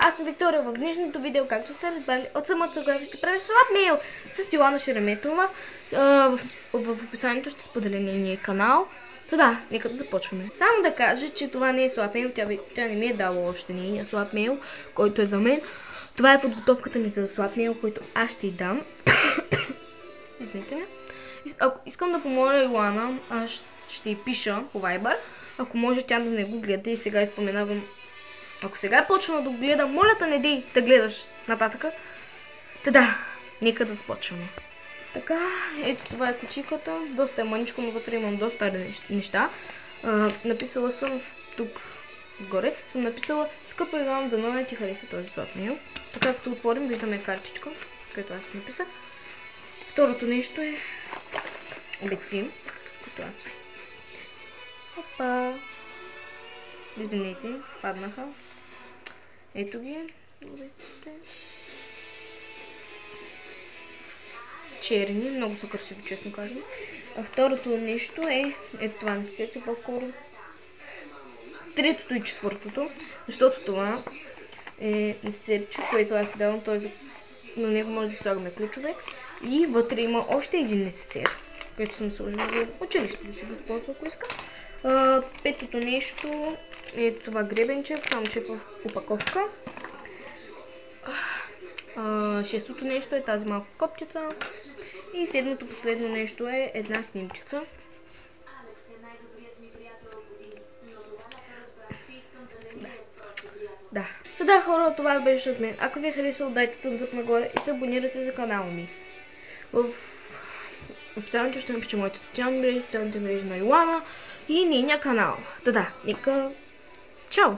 аз съм Виктория. В днешното видео, както сте разбрали, от самото глава ще правя слабмейл с Йоана Шереметова. В описанието ще споделя нейния канал. Да, нека да започваме. Само да кажа, че това не е слабмейл, тя не ми е дала още нейния слабмейл, който е за мен. Това е подготовката ми за слабмейл, който аз ще й дам. Извинете ме. Искам да помоля Йоана, аз ще й пиша по Viber, ако може тя да не го гледа и сега изпоменавам. Ако сега е почнала да го гледа, моля те не дей да гледаш нататъка. Да, нека да започваме. Така, ето това е кутийката. Доста е мъничко, но вътре имам доста неща. Написала съм тук отгоре, съм написала: скъпа Йоана, дано не ти хареса този слабмейл. Така като отворим, виждаме картичка, която аз си написах. Второто нещо е бензин, като аз. Опа! Извинете, паднаха. Ето ги, обеците. Черни, много са красиви, честно казвам. А второто нещо е, ето това не се сече по-скоро. Третото и четвъртото, защото това е несерче, което аз си давам, т.е. на него може да слагаме ключове. И вътре има още един несер, който съм сложила за училище да се възползва, ако иска. Петото нещо е това гребенче, само че е в опаковка. Шестото нещо е тази малка копчица. И седмото последно нещо е една снимчица. Да, хора, това беше от мен. Ако ви е харесало, дайте тънзъп нагоре и се абонирайте за канала ми. В описанието ще напиша моите социални мрежи, социалните мрежи на Йоана и нейния канал. Да, нека... Чао!